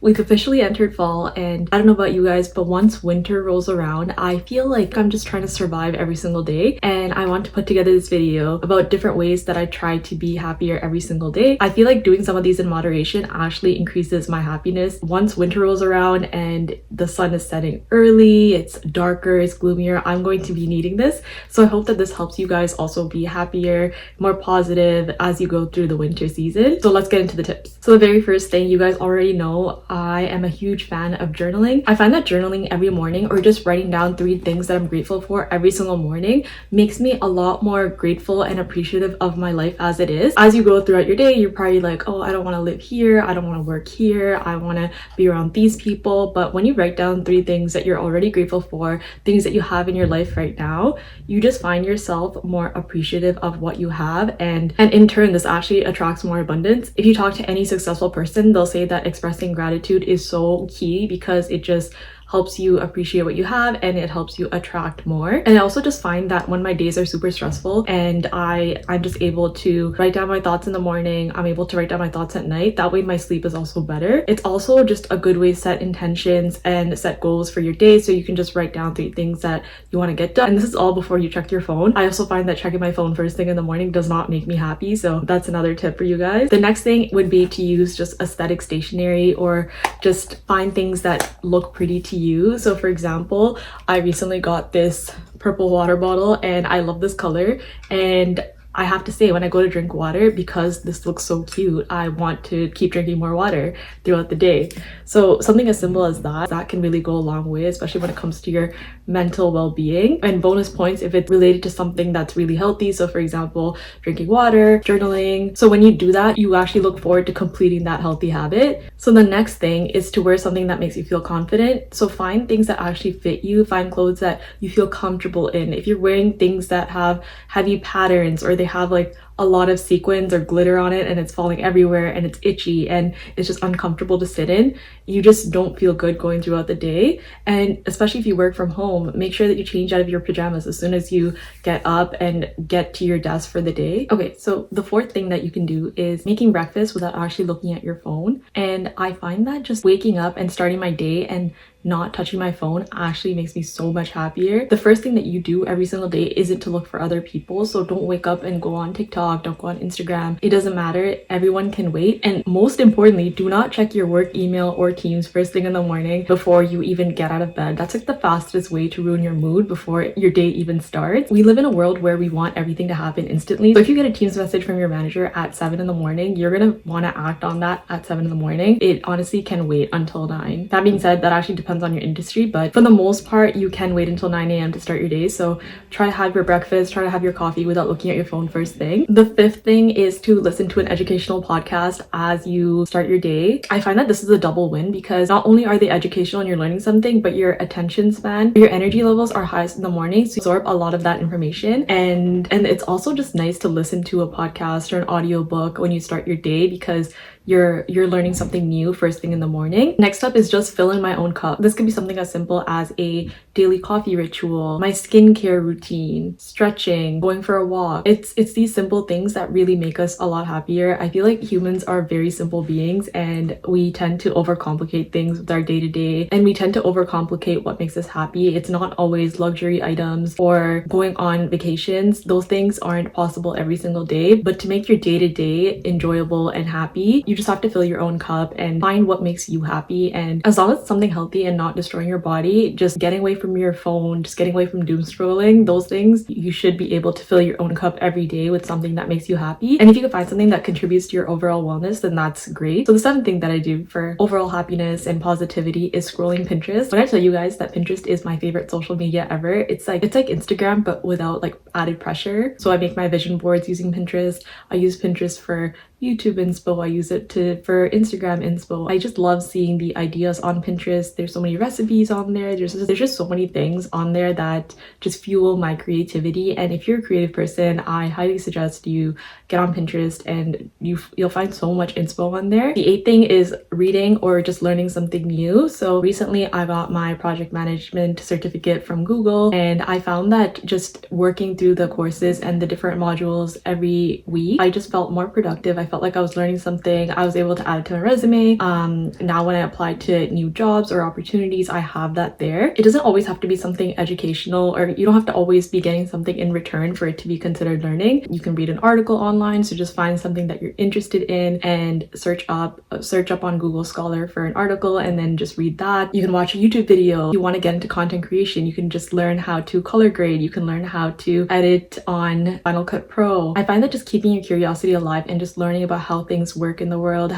We've officially entered fall, and I don't know about you guys, but once winter rolls around, I feel like I'm just trying to survive every single day, and I want to put together this video about different ways that I try to be happier every single day. I feel like doing some of these in moderation actually increases my happiness. Once winter rolls around and the sun is setting early, it's darker, it's gloomier, I'm going to be needing this. So I hope that this helps you guys also be happier, more positive as you go through the winter season. So let's get into the tips. So the very first thing, you guys already know, I am a huge fan of journaling. I find that journaling every morning or just writing down 3 things that I'm grateful for every single morning makes me a lot more grateful and appreciative of my life as it is. As you go throughout your day, you're probably like, oh, I don't want to live here, I don't want to work here, I want to be around these people. But when you write down 3 things that you're already grateful for, things that you have in your life right now, you just find yourself more appreciative of what you have, and in turn this actually attracts more abundance. If you talk to any successful person, they'll say that expressing gratitude is so key because it just helps you appreciate what you have and it helps you attract more. And I also just find that when my days are super stressful and I'm just able to write down my thoughts in the morning, I'm able to write down my thoughts at night. That way my sleep is also better. It's also just a good way to set intentions and set goals for your day, so you can just write down 3 things that you want to get done. And this is all before you check your phone. I also find that checking my phone first thing in the morning does not make me happy, so that's another tip for you guys. The next thing would be to use just aesthetic stationery, or just find things that look pretty to you. So for example, I recently got this purple water bottle and I love this color, and I have to say, when I go to drink water, because this looks so cute, I want to keep drinking more water throughout the day. So something as simple as that can really go a long way, especially when it comes to your mental well-being. And bonus points if it's related to something that's really healthy. So for example, drinking water, journaling. So when you do that, you actually look forward to completing that healthy habit. So the next thing is to wear something that makes you feel confident. So find things that actually fit you, find clothes that you feel comfortable in. If you're wearing things that have heavy patterns, or they have like a lot of sequins or glitter on it and it's falling everywhere and it's itchy and it's just uncomfortable to sit in, you just don't feel good going throughout the day. And especially if you work from home, make sure that you change out of your pajamas as soon as you get up and get to your desk for the day. Okay, so the 4th thing that you can do is making breakfast without actually looking at your phone. And I find that just waking up and starting my day and not touching my phone actually makes me so much happier. The first thing that you do every single day isn't to look for other people, so don't wake up and go on TikTok, don't go on Instagram. It doesn't matter, everyone can wait. And most importantly, do not check your work email or Teams first thing in the morning before you even get out of bed. That's like the fastest way to ruin your mood before your day even starts. We live in a world where we want everything to happen instantly. So if you get a Teams message from your manager at 7 in the morning, you're gonna want to act on that at 7 in the morning. It honestly can wait until 9. That being said, that actually depends on your industry, but for the most part you can wait until 9 a.m. to start your day. So try to have your breakfast, try to have your coffee without looking at your phone first thing. The 5th thing is to listen to an educational podcast as you start your day. I find that this is a double win, because not only are they educational and you're learning something, but your attention span, your energy levels are highest in the morning, so you absorb a lot of that information. And it's also just nice to listen to a podcast or an audiobook when you start your day, because you're learning something new first thing in the morning. Next up is just fill in my own cup. This could be something as simple as a daily coffee ritual, my skincare routine, stretching, going for a walk. It's these simple things that really make us a lot happier. I feel like humans are very simple beings, and we tend to overcomplicate things with our day-to-day, and we tend to overcomplicate what makes us happy. It's not always luxury items or going on vacations. Those things aren't possible every single day, but to make your day-to-day enjoyable and happy, you just have to fill your own cup and find what makes you happy. And as long as it's something healthy and not destroying your body, just getting away from your phone, just getting away from doom scrolling, those things, you should be able to fill your own cup every day with something that makes you happy. And if you can find something that contributes to your overall wellness, then that's great. So the 7th thing that I do for overall happiness and positivity is scrolling Pinterest. When I tell you guys that Pinterest is my favorite social media ever, it's like Instagram but without like added pressure. So I make my vision boards using Pinterest. I use Pinterest for YouTube inspo, I use it for Instagram inspo. I just love seeing the ideas on Pinterest. There's so many recipes on there. There's just so many things on there that just fuel my creativity. And if you're a creative person, I highly suggest you get on Pinterest, and you'll find so much inspo on there. The 8th thing is reading or just learning something new. So recently I got my project management certificate from Google, and I found that just working through the courses and the different modules every week, I just felt more productive. I felt like I was learning something. I was able to add it to my resume. Now when I apply to new jobs or opportunities, I have that there. It doesn't always have to be something educational, or you don't have to always be getting something in return for it to be considered learning. You can read an article online, so just find something that you're interested in and search up on Google Scholar for an article and then just read that. You can watch a YouTube video. If you want to get into content creation, you can just learn how to color grade. You can learn how to edit on Final Cut Pro. I find that just keeping your curiosity alive and just learning about how things work in the world,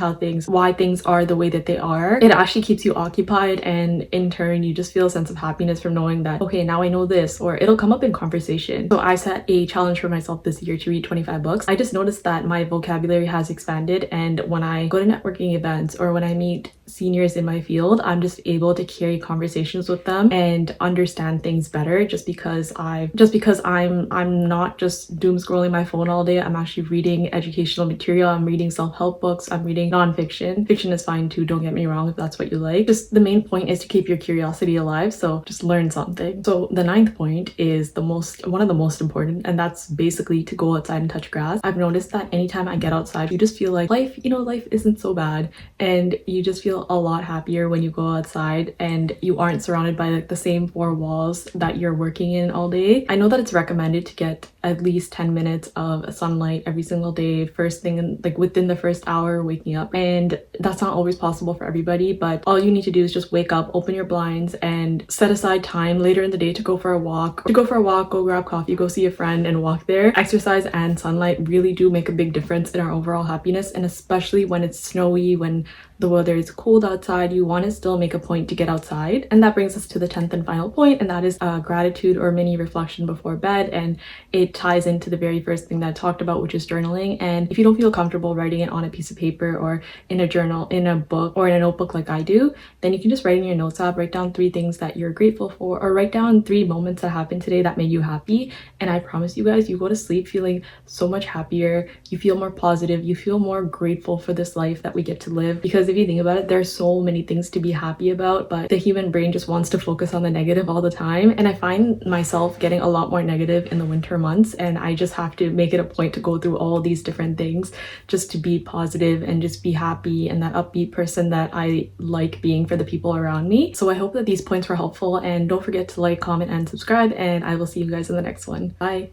why things are the way that they are, it actually keeps you occupied, and in turn you just feel a sense of happiness from knowing that, okay, now I know this, or it'll come up in conversation. So I set a challenge for myself this year to read 25 books. I just noticed that my vocabulary has expanded, and when I go to networking events or when I meet seniors in my field, I'm just able to carry conversations with them and understand things better just because I'm not just doom scrolling my phone all day. I'm actually reading educational material. I'm reading self-help books. I'm reading nonfiction. Fiction is fine too, don't get me wrong, if that's what you like. Just the main point is to keep your curiosity alive, so just learn something. So the 9th point is one of the most important, and that's basically to go outside and touch grass. I've noticed that anytime I get outside, you just feel like life isn't so bad, and you just feel a lot happier when you go outside and you aren't surrounded by like the same 4 walls that you're working in all day. I know that it's recommended to get at least 10 minutes of sunlight every single day, first thing like within the first hour waking up, and that's not always possible for everybody, but all you need to do is just wake up, open your blinds, and set aside time later in the day to go for a walk, go grab coffee, go see a friend and walk there. Exercise and sunlight really do make a big difference in our overall happiness, and especially when it's snowy, when the weather is cold outside, you want to still make a point to get outside. And that brings us to the 10th and final point, and that is gratitude or mini reflection before bed. And it ties into the very first thing that I talked about, which is journaling. And if you don't feel comfortable writing it on a piece of paper or in a journal, in a book, or in a notebook like I do, then you can just write in your notes app, write down 3 things that you're grateful for, or write down 3 moments that happened today that made you happy. And I promise you guys, you go to sleep feeling so much happier, you feel more positive, you feel more grateful for this life that we get to live. Because if you think about it, there's so many things to be happy about, but the human brain just wants to focus on the negative all the time. And I find myself getting a lot more negative in the winter months, and I just have to make it a point to go through all these different things just to be positive and just be happy and that upbeat person that I like being for the people around me. So I hope that these points were helpful, and don't forget to like, comment, and subscribe, and I will see you guys in the next one. Bye.